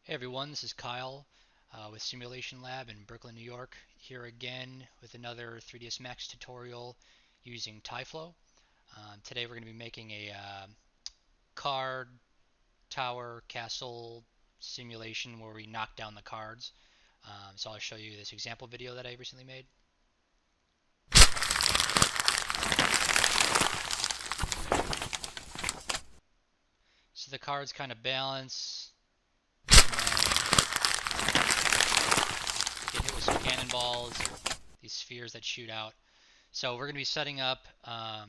Hey everyone, this is Kyle with Simulation Lab in Brooklyn, New York, here again with another 3ds Max tutorial using TyFlow. Today we're going to be making a card, tower, castle simulation where we knock down the cards. So I'll show you this example video that I recently made. So the cards kind of balance, and then get hit with some cannonballs, or these spheres that shoot out. So we're going to be setting up a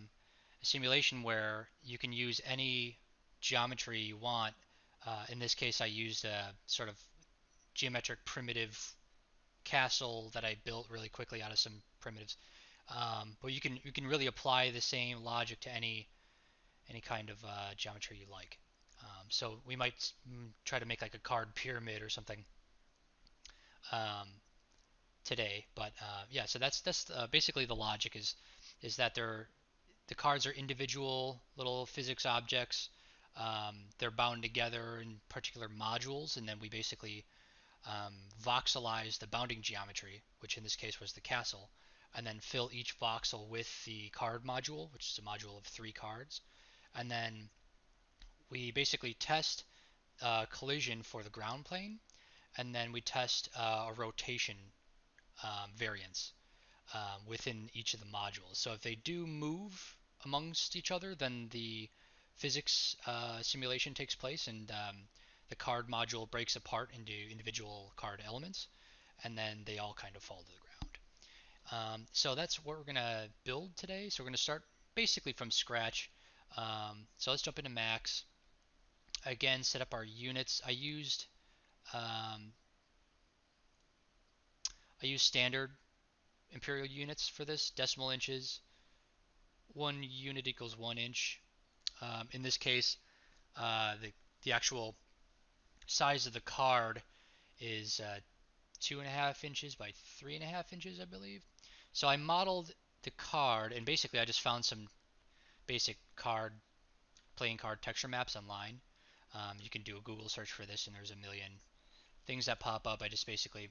simulation where you can use any geometry you want. In this case, I used a sort of geometric primitive castle that I built really quickly out of some primitives. But you can really apply the same logic to any kind of geometry you like. So we might try to make like a card pyramid or something um, today. But yeah, so that's basically the logic is that the cards are individual little physics objects. They're bound together in particular modules, and then we basically voxelize the bounding geometry, which in this case was the castle, and then fill each voxel with the card module, which is a module of 3 cards. And then we basically test collision for the ground plane, and then we test a rotation variance within each of the modules. So if they do move amongst each other, then the physics simulation takes place, and the card module breaks apart into individual card elements, and then they all kind of fall to the ground. So that's what we're going to build today. So we're going to start basically from scratch. So let's jump into Max. Again, set up our units. Um, I used standard imperial units for this, decimal inches. 1 unit equals 1 inch. In this case, the actual size of the card is 2.5 inches by 3.5 inches, I believe. So I modeled the card, and basically I just found some basic playing card texture maps online. You can do a Google search for this, and there's a million things that pop up. I just basically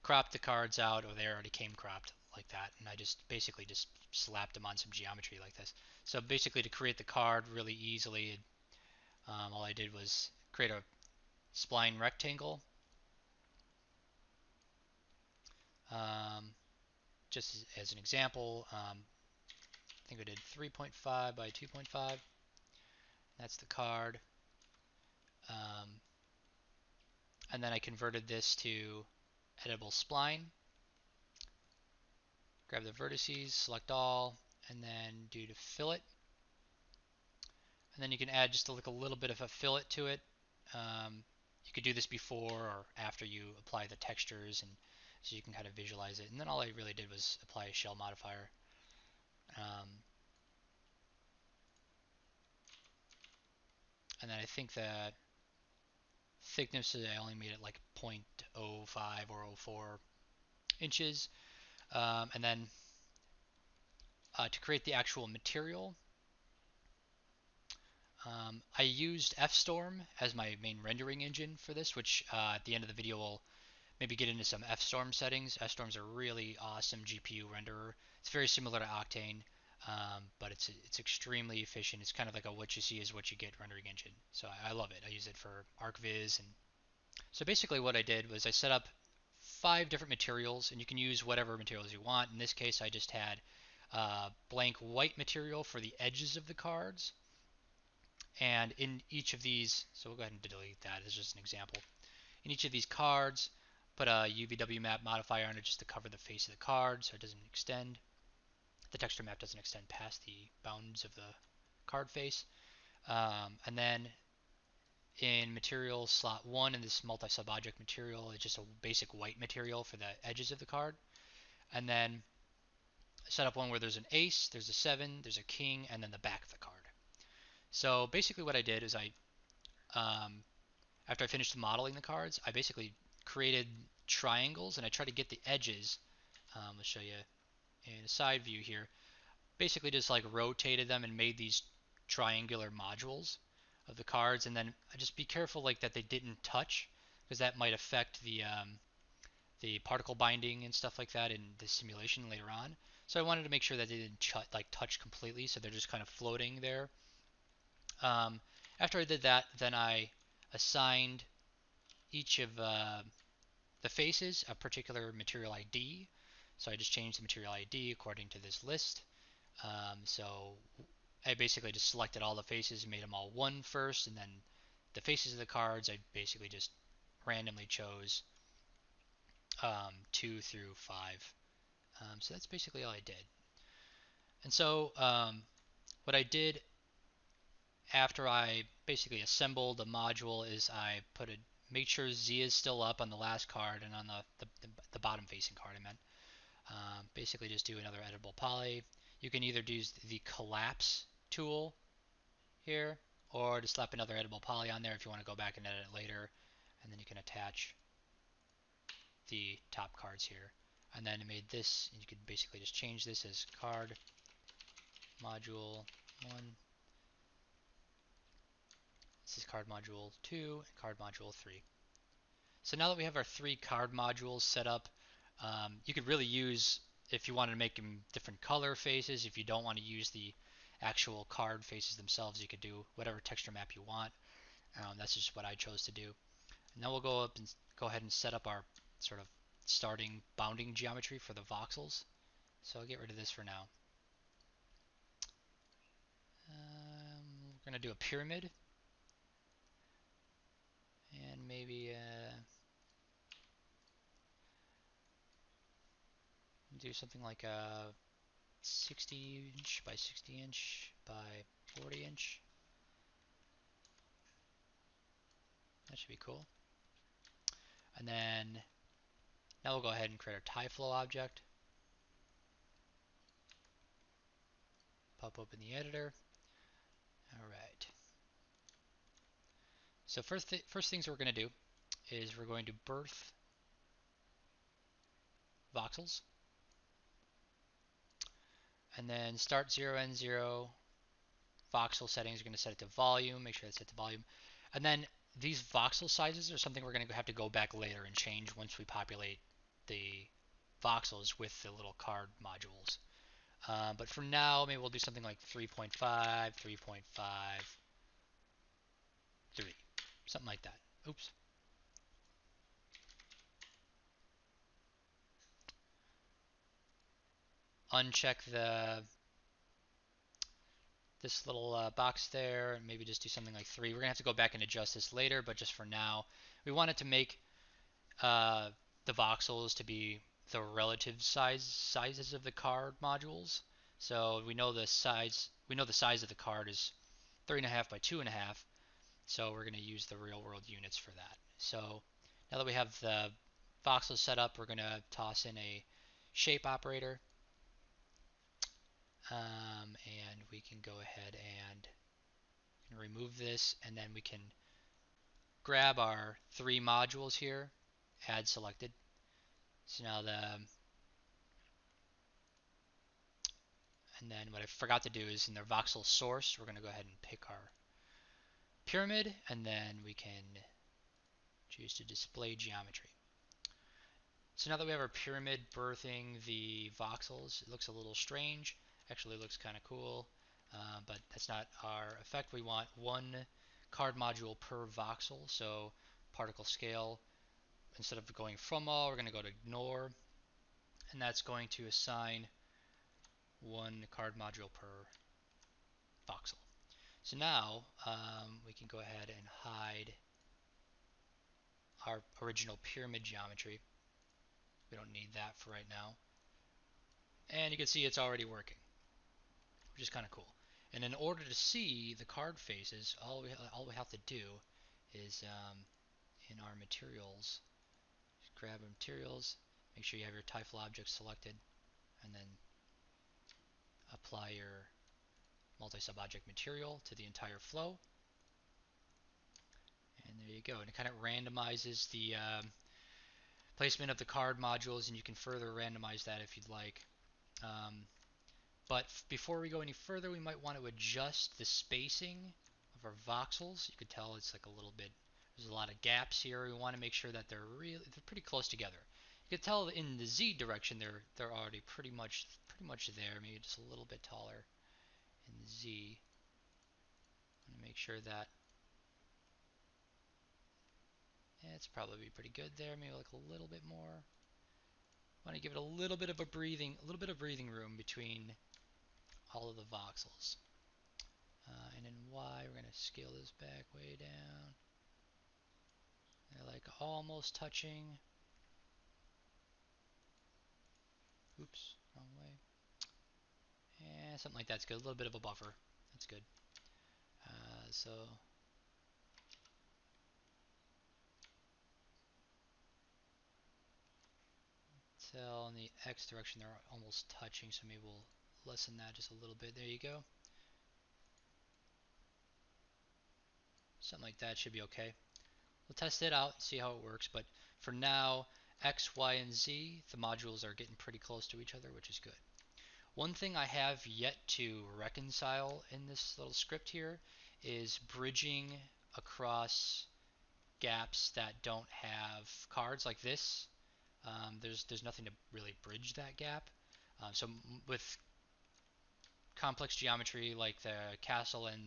cropped the cards out, or they already came cropped like that, and I just basically just slapped them on some geometry like this. So basically, to create the card really easily, all I did was create a spline rectangle. Um, just as an example, I think I did 3.5 by 2.5. That's the card. Um, and then I converted this to editable spline. Grab the vertices, select all, and then do to fillet. And then you can add just like a little bit of a fillet to it. You could do this before or after you apply the textures, and so you can kind of visualize it. And then all I really did was apply a shell modifier. Um, and then I think the thickness I only made it like 0.05 or zero 0.04 inches. And then to create the actual material, I used FStorm as my main rendering engine for this, which at the end of the video will maybe get into some FStorm settings. FStorm's a really awesome GPU renderer. It's very similar to Octane, but it's extremely efficient. It's kind of like a what you see is what you get rendering engine. So I love it. I use it for ArcViz. And so basically what I did was I set up 5 different materials, and you can use whatever materials you want. In this case, I just had blank white material for the edges of the cards. And in each of these, so we'll go ahead and delete that as just an example. In each of these cards, put a UVW map modifier on it just to cover the face of the card so it doesn't extend. The texture map doesn't extend past the bounds of the card face. And then in material slot 1 in this multi-sub-object material, it's just a basic white material for the edges of the card. And then set up one where there's an ace, there's a 7, there's a king, and then the back of the card. So basically what I did is um, after I finished modeling the cards, I basically created triangles, and I tried to get the edges. Let's show you in a side view here. Basically just like rotated them and made these triangular modules of the cards, and then I just be careful like that they didn't touch. because that might affect the particle binding and stuff like that in the simulation later on. So I wanted to make sure that they didn't touch completely, so they're just kind of floating there. After I did that, then I assigned each of the faces a particular material ID. So I just changed the material ID according to this list. So I basically just selected all the faces and made them all 1 first, and then the faces of the cards I basically just randomly chose 2 through 5. So that's basically all I did. And so what I did after I basically assembled the module is I make sure Z is still up on the last card and on the bottom facing card I meant. Basically just do another editable poly. You can either use the collapse tool here or just slap another editable poly on there if you want to go back and edit it later, and then you can attach the top cards here. And then I made this, and you could basically just change this as card module 1. This is card module 2 and card module 3. So now that we have our 3 card modules set up, you could really use, if you wanted to make them different color faces, if you don't want to use the actual card faces themselves, you could do whatever texture map you want. That's just what I chose to do. And now we'll go ahead and set up our sort of starting bounding geometry for the voxels. So I'll get rid of this for now. We're going to do a pyramid. And maybe do something like a 60 inch by 60 inch by 40 inch. That should be cool. And then now we'll go ahead and create our TyFlow object. Pop open the editor. All right. So first things we're going to do is we're going to birth voxels. And then start 0, end 0. Voxel settings, we're going to set it to volume. Make sure it's set to volume. And then these voxel sizes are something we're going to have to go back later and change once we populate the voxels with the little card modules. But for now, maybe we'll do something like 3.5, 3.5, 3. Something like that. Oops. Uncheck this little box there, and maybe just do something like 3. We're going to have to go back and adjust this later, but just for now, we want it to make the voxels to be the relative sizes of the card modules. So we know the size of the card is 3.5 by 2.5. So we're going to use the real world units for that. So now that we have the voxels set up, we're going to toss in a shape operator. And we can go ahead and remove this, and then we can grab our 3 modules here, add selected. So now and then what I forgot to do is in the voxel source, we're going to go ahead and pick our pyramid, and then we can choose to display geometry. So now that we have our pyramid birthing the voxels, it looks a little strange. Actually, it looks kind of cool, but that's not our effect. We want 1 card module per voxel, so particle scale. Instead of going from all, we're going to go to ignore, and that's going to assign 1 card module per voxel. So now we can go ahead and hide our original pyramid geometry. We don't need that for right now. And you can see it's already working, which is kind of cool. And in order to see the card faces, all we have to do is in our materials, just grab our materials, make sure you have your TyFlow object selected, and then apply your multi-sub object material to the entire flow. And there you go. And it kind of randomizes the placement of the card modules, and you can further randomize that if you'd like. But before we go any further, we might want to adjust the spacing of our voxels. You could tell it's like a little bit There's a lot of gaps here. We want to make sure that they're pretty close together. You can tell in the Z direction they're already pretty much there. Maybe just a little bit taller in Z. I want to make sure that it's probably pretty good there. Maybe like a little bit more. Want to give it a little bit of breathing room between all of the voxels. And in Y, we're going to scale this back way down. They're like almost touching. Oops, wrong way. And something like that's good. A little bit of a buffer. That's good. So tell in the X direction they're almost touching, so maybe we'll lessen that just a little bit. There you go. Something like that should be okay. We'll test it out and see how it works, but for now, X, Y, and Z, the modules are getting pretty close to each other, which is good. One thing I have yet to reconcile in this little script here is bridging across gaps that don't have cards like this. There's nothing to really bridge that gap. So with complex geometry like the castle and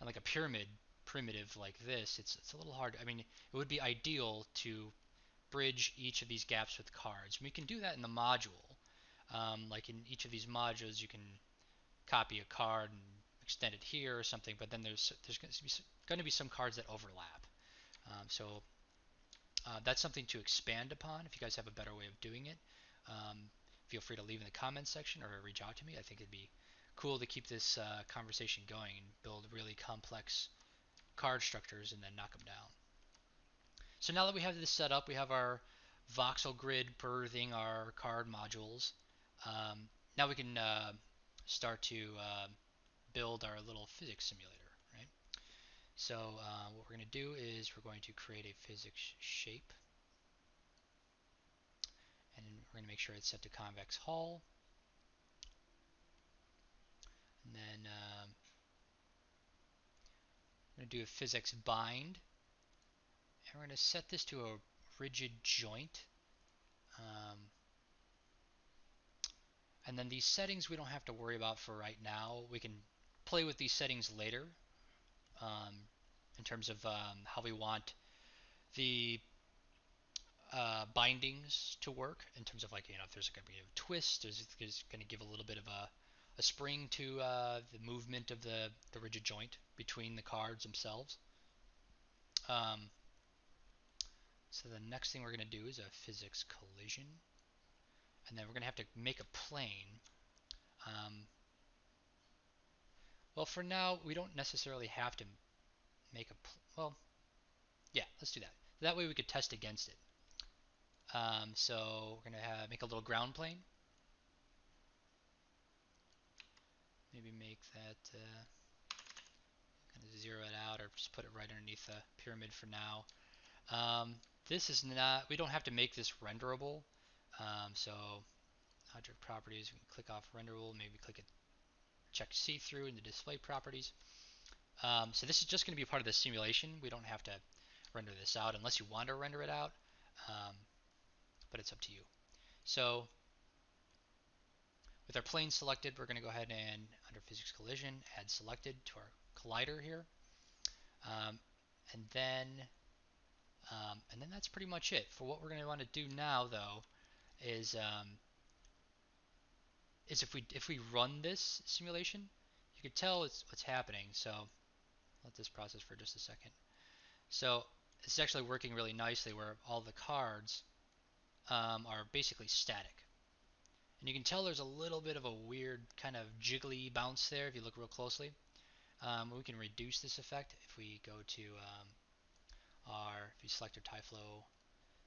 like a pyramid primitive like this, it's a little hard. I mean, it would be ideal to bridge each of these gaps with cards. We can do that in the module. Like in each of these modules, you can copy a card and extend it here or something. But then there's going to be some cards that overlap. So that's something to expand upon. If you guys have a better way of doing it, um, feel free to leave in the comments section or reach out to me. I think it'd be cool to keep this conversation going and build really complex card structures and then knock them down. So now that we have this set up, we have our voxel grid birthing our card modules. Now we can start to build our little physics simulator, right? So what we're going to do is we're going to create a physics shape, and we're going to make sure it's set to convex hull. And then I'm going to do a physics bind, and we're going to set this to a rigid joint. And then these settings we don't have to worry about for right now. We can play with these settings later um, in terms of how we want the bindings to work, in terms of, like, if there's going to be a twist, there's going to give a little bit of a spring to the movement of the rigid joint between the cards themselves. So the next thing we're going to do is a physics collision, and then we're going to have to make a plane. Well, for now, we don't necessarily have to make a, well, yeah, let's do that. That way we could test against it. So we're going to make a little ground plane. Maybe make that, kind of zero it out, or just put it right underneath the pyramid for now. This is not, we don't have to make this renderable. So object properties, we can click off renderable, maybe click it, check see-through in the display properties. So this is just going to be part of the simulation. We don't have to render this out unless you want to render it out, but it's up to you. So with our plane selected, we're going to go ahead and, under physics collision, add selected to our collider here. Um, and then that's pretty much it. For what we're going to want to do now, though, is if we run this simulation, you can tell what's happening. So let this process for just a second. So it's actually working really nicely, where all the cards are basically static. And you can tell there's a little bit of a weird kind of jiggly bounce there if you look real closely. We can reduce this effect if we go to if you select our TyFlow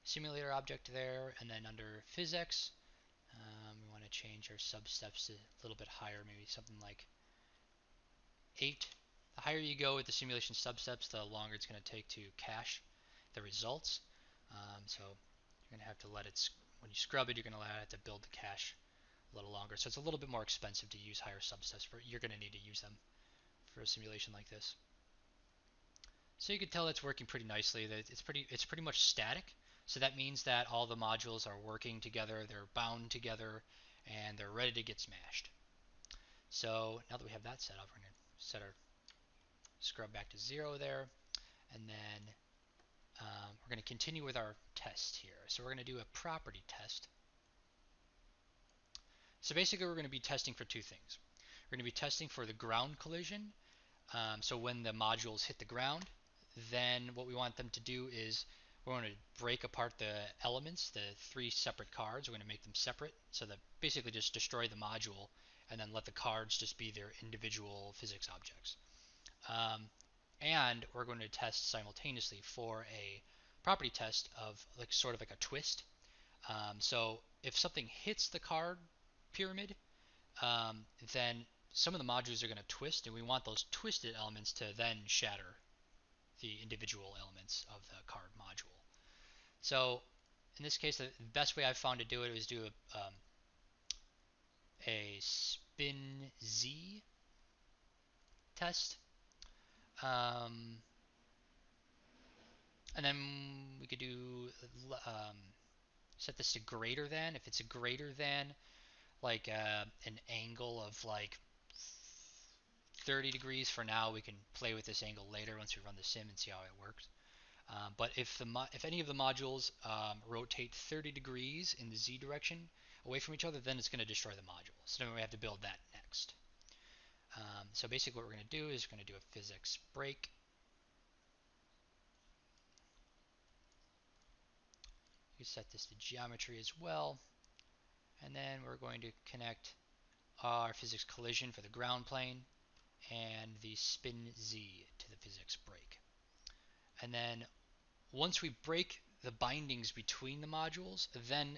simulator object there, and then under physics, we want to change our substeps to a little bit higher, maybe something like 8. The higher you go with the simulation substeps, the longer it's going to take to cache the results. So you're going to have to let it, when you scrub it, you're going to have to build the cache a little longer. So it's a little bit more expensive to use higher substeps. You're going to need to use them for a simulation like this. So you can tell it's working pretty nicely. That it's pretty much static. So that means that all the modules are working together, they're bound together, and they're ready to get smashed. So now that we have that set up, we're going to set our scrub back to 0 there, and then we're going to continue with our test here. So we're going to do a property test. So basically we're going to be testing for two things. We're going to be testing for the ground collision. So when the modules hit the ground, then what we want them to do is we're going to break apart the elements, the 3 separate cards. We're going to make them separate, so that basically just destroy the module and then let the cards just be their individual physics objects. And we're going to test simultaneously for a property test of sort of like a twist. So if something hits the card pyramid, then some of the modules are going to twist, and we want those twisted elements to then shatter the individual elements of the card module. So in this case, the best way I've found to do it is do a spin Z test. And then we could do set this to greater than. If it's a greater than, like an angle of like 30 degrees for now, we can play with this angle later once we run the sim and see how it works. But if any of the modules rotate 30 degrees in the z direction away from each other, then it's going to destroy the module. So then we have to build that next. So basically what we're going to do is we're going to do a physics break. You set this to geometry as well. And then we're going to connect our physics collision for the ground plane and the spin z to the physics break. And then once we break the bindings between the modules, then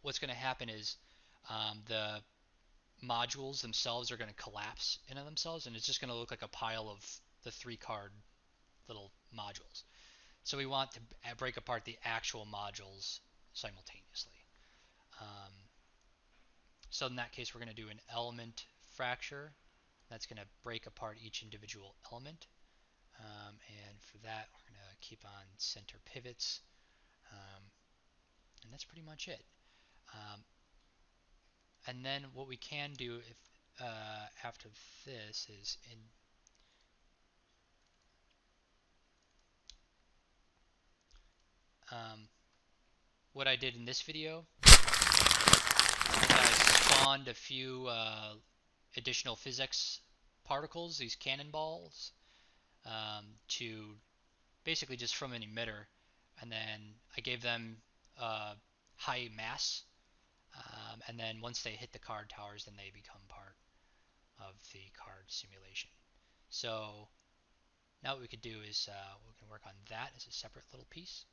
what's going to happen is the modules themselves are going to collapse into themselves, and it's just going to look like a pile of the 3 card little modules. So we want to break apart the actual modules simultaneously. So in that case, we're going to do an element fracture. That's going to break apart each individual element. And for that, we're going to keep on center pivots. And that's pretty much it. And then what we can do if after this is what I did in this video. I spawned a few additional physics particles, these cannonballs, to basically just from an emitter, and then I gave them high mass, and then once they hit the card towers, then they become part of the card simulation. So now what we could do is we can work on that as a separate little piece.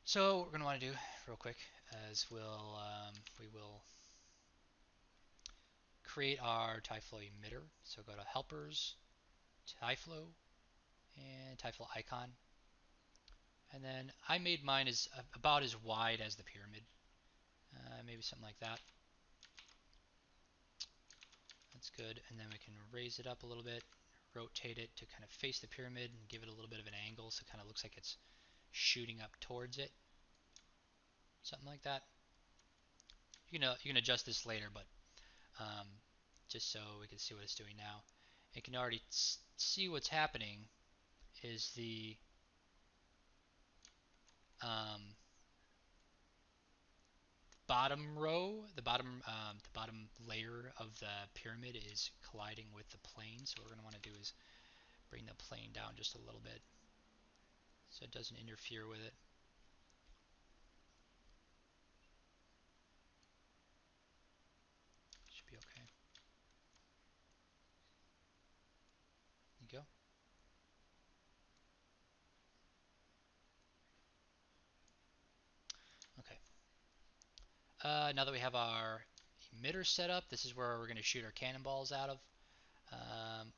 So what we're going to want to do real quick is we will create our TyFlow emitter. So go to helpers, TyFlow, and TyFlow icon. And then I made mine as about as wide as the pyramid, maybe something like that. That's good. And then we can raise it up a little bit, rotate it to kind of face the pyramid and give it a little bit of an angle so it kind of looks like it's shooting up towards it. Something like that. You can adjust this later, but just so we can see what it's doing now. You can already see what's happening is the bottom row, the bottom layer of the pyramid is colliding with the plane. So what we're going to want to do is bring the plane down just a little bit so it doesn't interfere with it. Should be okay. There you go. Okay. Now that we have our emitter set up, this is where we're going to shoot our cannonballs out of.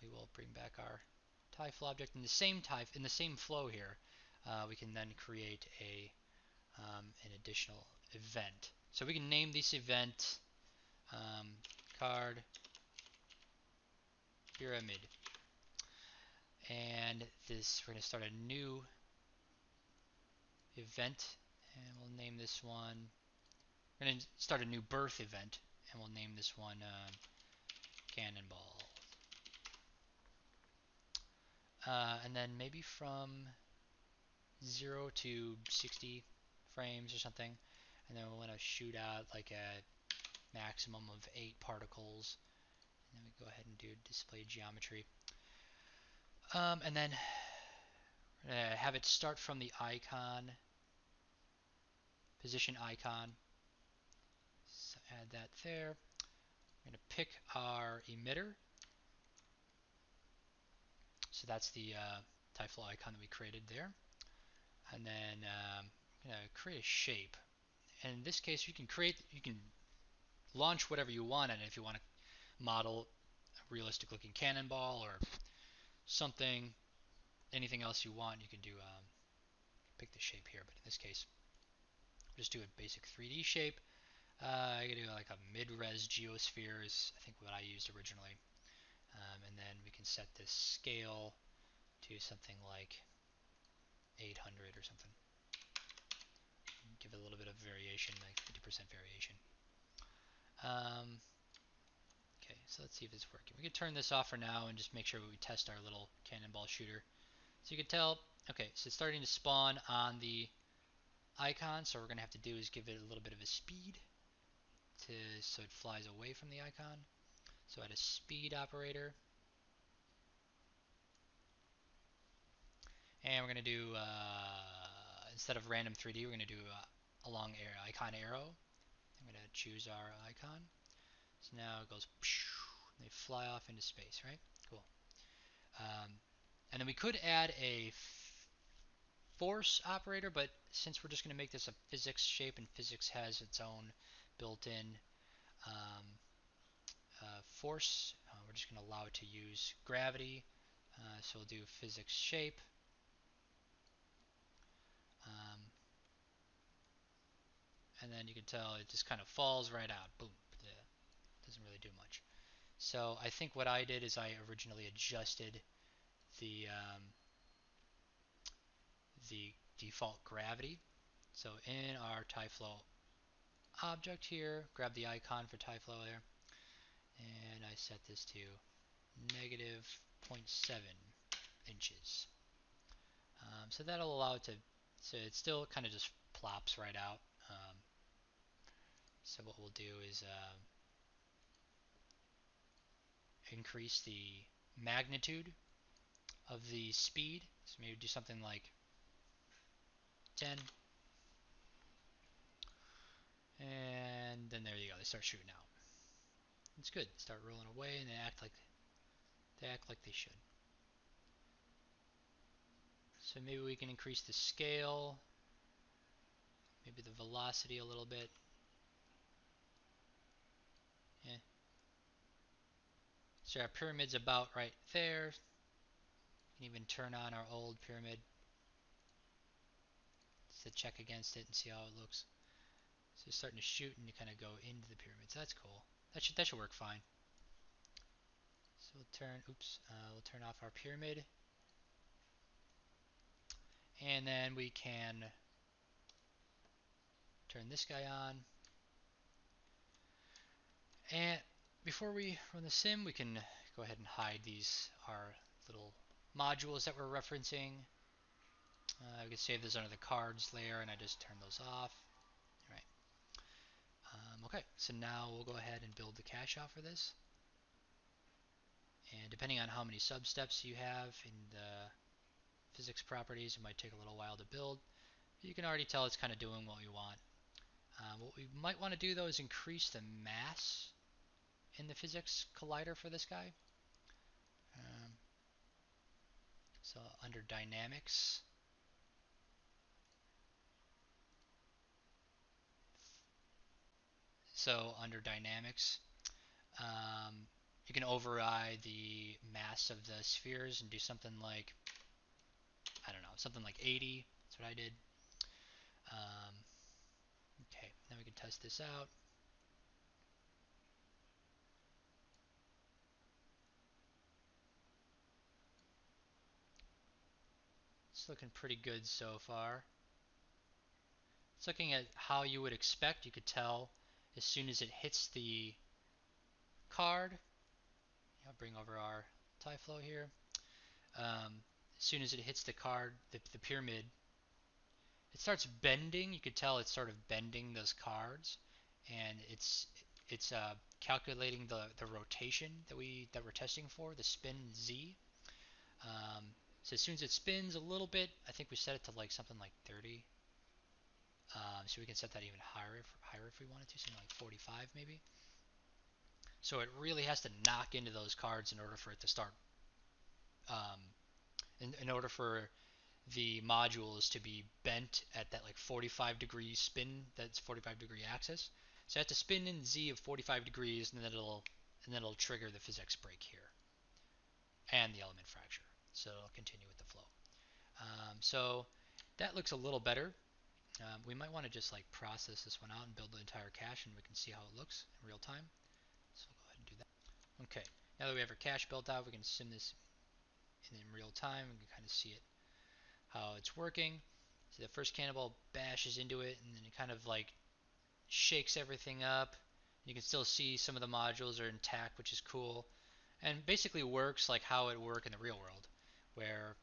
We will bring back our TyFlow object in the same flow here. We can then create an additional event. So we can name this event card pyramid. And this, we're going to start a new event, and we'll name this one, we're going to start a new birth event, and we'll name this one Cannonball. And then maybe from 0 to 60 frames or something, and then we'll want to shoot out like a maximum of 8 particles, and then we go ahead and do display geometry. And then have it start from the icon, position icon. So add that there. We're going to pick our emitter. So that's the TyFlow icon that we created there. And then I'm going to create a shape. And in this case, you can launch whatever you want in it. If you want to model a realistic looking cannonball or something, anything else you want, you can do pick the shape here. But in this case, just do a basic 3D shape. I can do like a mid-res geosphere is I think what I used originally. And then we can set this scale to something like 800 or something. Give it a little bit of variation, like 50% variation. Okay, so let's see if it's working. We can turn this off for now and just make sure we test our little cannonball shooter. So you can tell, okay, so it's starting to spawn on the icon, so what we're going to have to do is give it a little bit of a speed so it flies away from the icon. So add a speed operator. And we're going to do, instead of random 3D, we're going to do a long icon arrow. I'm going to choose our icon. So now it goes, and they fly off into space, right? Cool. And then we could add a force operator, but since we're just going to make this a physics shape, and physics has its own built-in force, we're just going to allow it to use gravity. So we'll do physics shape. And then you can tell it just kind of falls right out. Boom. Doesn't really do much. So I think what I did is I originally adjusted the default gravity. So in our TyFlow object here, grab the icon for TyFlow there, and I set this to negative 0.7 inches. So that'll allow it to, so it still kind of just plops right out. So what we'll do is increase the magnitude of the speed. So maybe do something like 10. And then there you go, they start shooting out. It's good. They start rolling away and they act like they should. So maybe we can increase the scale, maybe the velocity a little bit. Yeah. So our pyramid's about right there. We can even turn on our old pyramid just to check against it and see how it looks. So it's starting to shoot and you kind of go into the pyramid. So that's cool. That should work fine. So we'll turn off our pyramid. And then we can turn this guy on. And before we run the sim, we can go ahead and hide our little modules that we're referencing. We can save this under the cards layer, and I just turn those off. All right. Okay, so now we'll go ahead and build the cache out for this. And depending on how many substeps you have in the physics properties, it might take a little while to build. You can already tell it's kind of doing what we want. What we might want to do though is increase the mass in the physics collider for this guy. So under dynamics, you can override the mass of the spheres and do something like, I don't know, something like 80. That's what I did. Okay, now we can test this out. It's looking pretty good so far. It's looking at how you would expect. You could tell as soon as it hits the card. I'll bring over our TyFlow here. As soon as it hits the card, the pyramid, it starts bending. You could tell it's sort of bending those cards, and it's calculating the rotation that we're testing for, the spin z. Um, so as soon as it spins a little bit, I think we set it to like something like 30. So we can set that even higher if we wanted to, something like 45 maybe. So it really has to knock into those cards in order for it to start. Um, in order for the modules to be bent at that like 45-degree spin, that's 45-degree axis. So I have to spin in z of 45 degrees, and then it'll trigger the physics break here and the element fracture. So it'll continue with the flow. So that looks a little better. We might want to just like process this one out and build the entire cache, and we can see how it looks in real time. So we'll go ahead and do that. Okay, now that we have our cache built out, we can sim this in real time. We can kind of see it, how it's working. So the first cannonball bashes into it, and then it kind of like shakes everything up. You can still see some of the modules are intact, which is cool, and basically works like how it work in the real world, where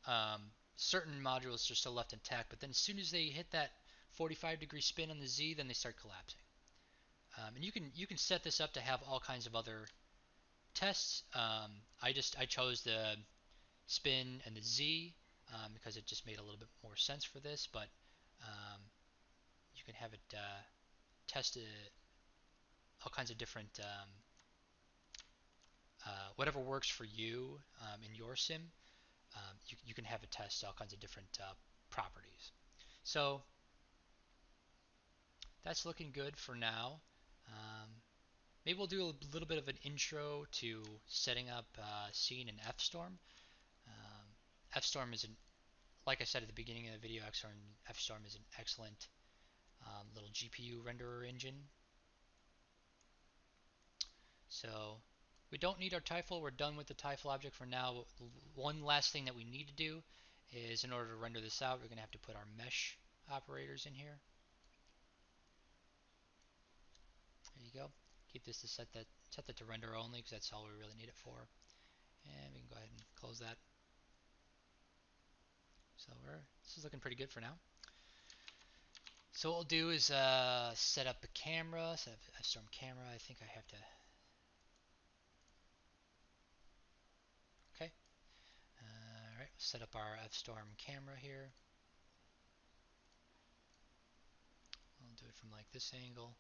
um, certain modules are still left intact, but then as soon as they hit that 45-degree spin on the Z, then they start collapsing. And you can set this up to have all kinds of other tests. I chose the spin and the Z because it just made a little bit more sense for this, but um, you can have it test all kinds of different whatever works for you in your sim. You can have it test all kinds of different properties. So that's looking good for now. Maybe we'll do a little bit of an intro to setting up Scene in FStorm. FStorm is like I said at the beginning of the video, FStorm is an excellent little GPU renderer engine. So we don't need our TyFlow. We're done with the TyFlow object for now. One last thing that we need to do is, in order to render this out, we're going to have to put our mesh operators in here. There you go. Keep this to set that to render only, because that's all we really need it for. And we can go ahead and close that. So this is looking pretty good for now. So what we'll do is set up a camera, set up a FStorm camera. I think I have to. Okay. All right. Set up our FStorm camera here. I'll do it from like this angle.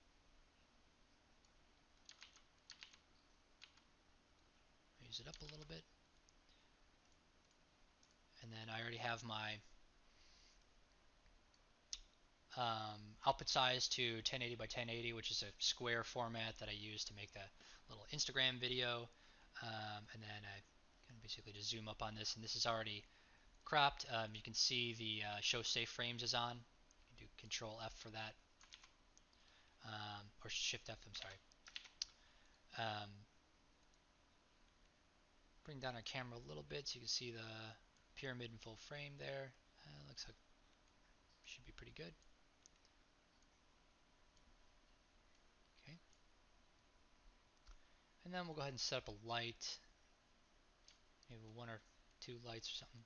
Raise it up a little bit. And then I already have my output size to 1080 by 1080, which is a square format that I use to make the little Instagram video. And then I can basically just zoom up on this, and this is already cropped. You can see the show safe frames is on. You can do Control F for that, or Shift F, I'm sorry. Bring down our camera a little bit so you can see the pyramid in full frame there. Looks like should be pretty good. Okay. And then we'll go ahead and set up a light, maybe one or two lights or something.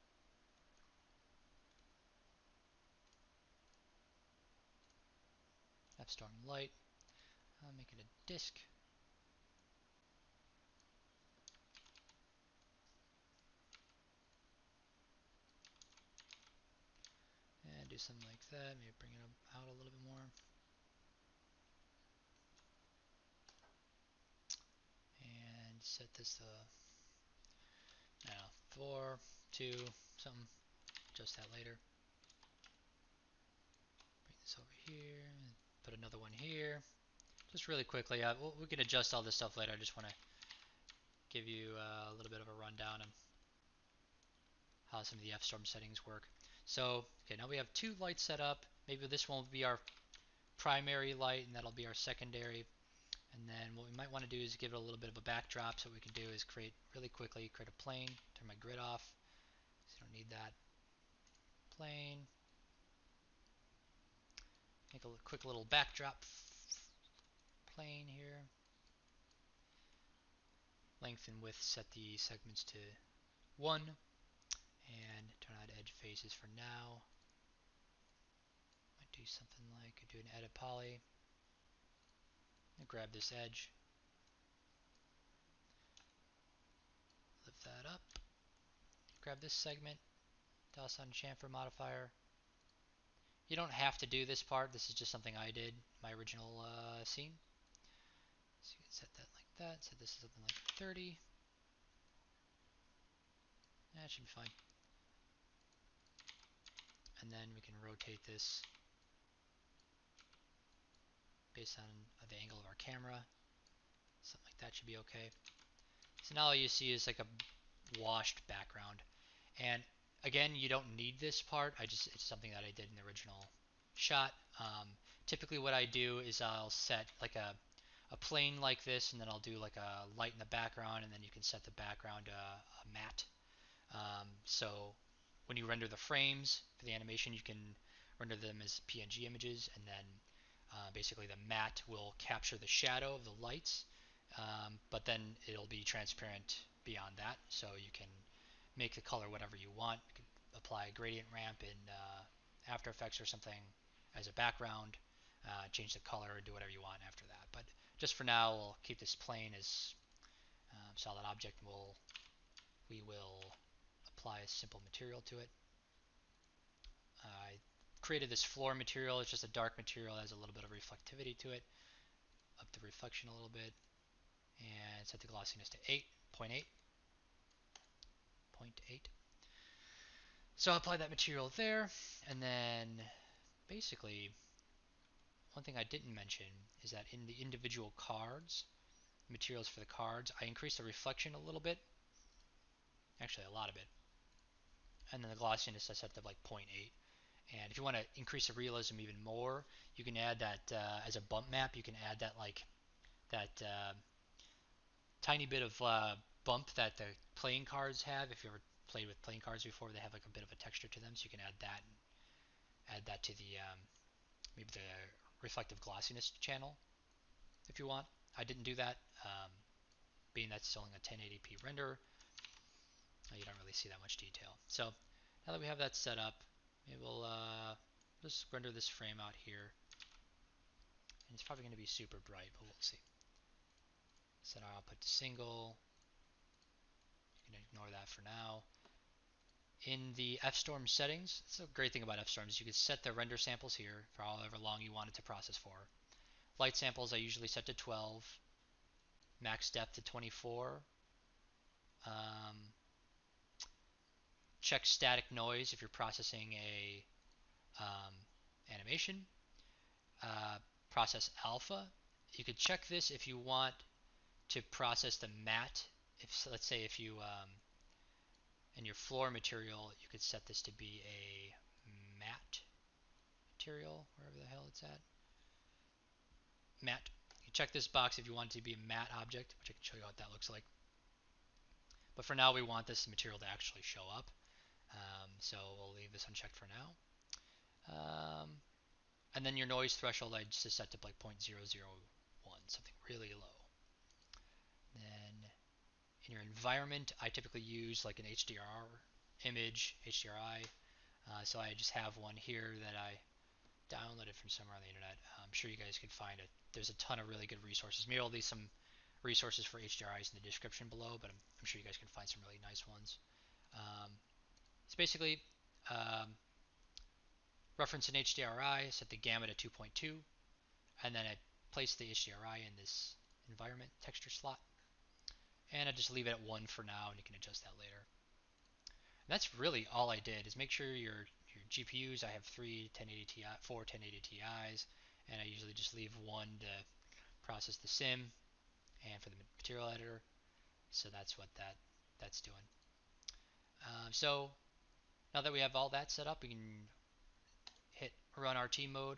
FStorm light. I'll make it a disk. And do something like that. Maybe bring it out a little bit more. And set this to, I don't know, 4, 2, something. Adjust that later. Bring this over here. Put another one here. Just really quickly, we can adjust all this stuff later. I just want to give you a little bit of a rundown on how some of the FStorm settings work. So, okay, now we have two lights set up. Maybe this one will be our primary light, and that'll be our secondary. And then what we might want to do is give it a little bit of a backdrop. So what we can do is create really quickly, create a plane, turn my grid off, so you don't need that. Plane. Make a quick little backdrop plane here. Length and width, set the segments to 1. And turn on edge faces for now. Might do something like do an edit poly. And grab this edge. Lift that up. Grab this segment. Toss on chamfer modifier. You don't have to do this part. This is just something I did in my original scene. So you can set that like that. Set this to something like 30. That should be fine. And then we can rotate this based on the angle of our camera. Something like that should be okay. So now all you see is like a washed background. And again, you don't need this part. It's something that I did in the original shot. Typically what I do is I'll set like a plane like this, and then I'll do like a light in the background, and then you can set the background a matte. So when you render the frames for the animation, you can render them as PNG images, and then basically the matte will capture the shadow of the lights, but then it'll be transparent beyond that, so you can make the color whatever you want. You can apply a gradient ramp in After Effects or something as a background, change the color, do whatever you want after that. But just for now, we'll keep this plane as solid object, and we will apply a simple material to it. I created this floor material. It's just a dark material that has a little bit of reflectivity to it. Up the reflection a little bit, and set the glossiness to 8.8. So I'll apply that material there, and then basically one thing I didn't mention is that in the individual cards, materials for the cards, I increased the reflection a little bit, actually a lot of it, and then the glossiness I set to like 0.8. And if you want to increase the realism even more, you can add that as a bump map. You can add that like that tiny bit of bump that the playing cards have. If you ever played with playing cards before, they have like a bit of a texture to them, so you can add that and add that to the maybe the reflective glossiness channel if you want. I didn't do that, being that's still in a 1080p render. You don't really see that much detail. So now that we have that set up, maybe we'll just render this frame out here. And it's probably going to be super bright, but we'll see. Set our output to single. You can ignore that for now. In the FStorm settings, that's a great thing about FStorm is you can set the render samples here for however long you want it to process for. Light samples I usually set to 12, max depth to 24. Check static noise if you're processing a animation. Process alpha. You could check this if you want to process the matte. If let's say if you in your floor material, you could set this to be a matte material, wherever the hell it's at. Matte. You can check this box if you want it to be a matte object, which I can show you what that looks like. But for now, we want this material to actually show up. So we'll leave this unchecked for now. And then your noise threshold, I just set to like 0.001, something really low. Then in your environment, I typically use like an HDR image, HDRI. So I just have one here that I downloaded from somewhere on the internet. I'm sure you guys could find it. There's a ton of really good resources. Maybe I'll leave some resources for HDRIs in the description below, but I'm sure you guys can find some really nice ones. It's basically reference an HDRI, set the gamma to 2.2, and then I place the HDRI in this environment texture slot. And I just leave it at 1 for now, and you can adjust that later. And that's really all I did, is make sure your GPUs, I have 4 1080 Ti's, and I usually just leave 1 to process the sim and for the material editor. So that's what that's doing. So now that we have all that set up, we can hit run RT mode.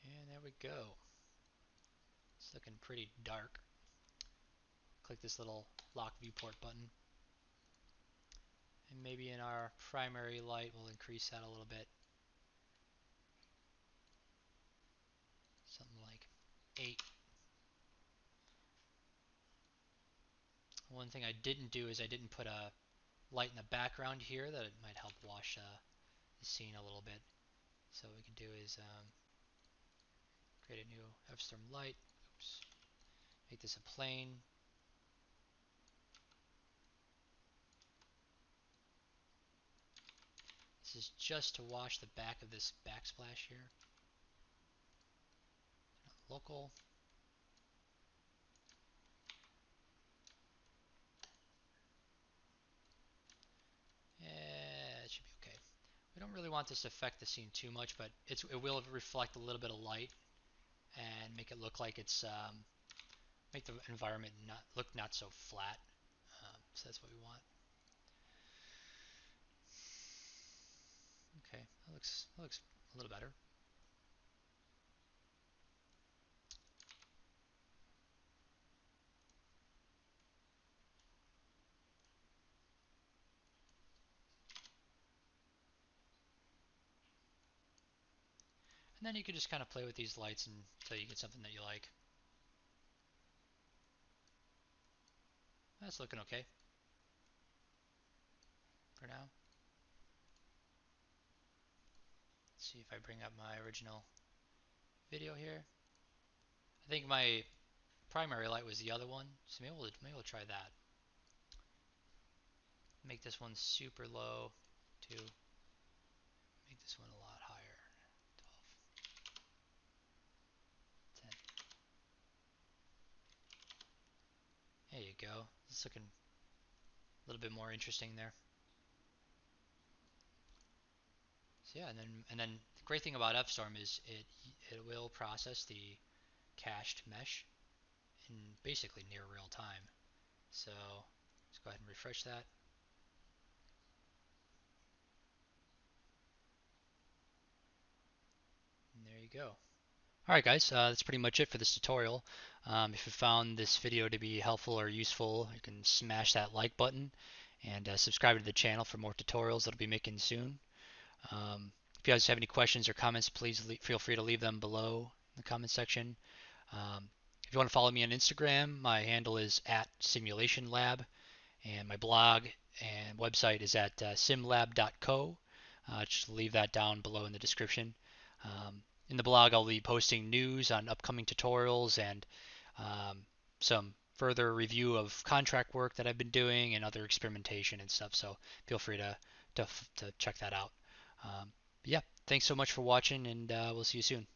And there we go. It's looking pretty dark. click this little lock viewport button. And maybe in our primary light, we'll increase that a little bit. Something like 8. One thing I didn't do is I didn't put a light in the background here that it might help wash the scene a little bit. So what we can do is create a new F-storm light. Oops. Make this a plane. This is just to wash the back of this backsplash here. Local. Yeah, it should be okay. We don't really want this to affect the scene too much, but it will reflect a little bit of light and make it look like it's make the environment look not so flat. So that's what we want. Okay, that looks a little better. And then you can just kind of play with these lights until you get something that you like. That's looking okay for now. Let's see if I bring up my original video here. I think my primary light was the other one, so maybe we'll try that. Make this one super low to make this one a lot higher. 12, 10. There you go. It's looking a little bit more interesting there. So yeah, and then the great thing about F-storm is it will process the cached mesh in basically near real time. So let's go ahead and refresh that. And there you go. Alright guys, that's pretty much it for this tutorial. If you found this video to be helpful or useful, you can smash that like button and subscribe to the channel for more tutorials that I'll be making soon. If you guys have any questions or comments, please feel free to leave them below in the comment section. If you want to follow me on Instagram, my handle is @simulationlab, and my blog and website is at simlab.co. Just leave that down below in the description. In the blog, I'll be posting news on upcoming tutorials and some further review of contract work that I've been doing and other experimentation and stuff. So feel free to check that out. Yeah, thanks so much for watching, and we'll see you soon.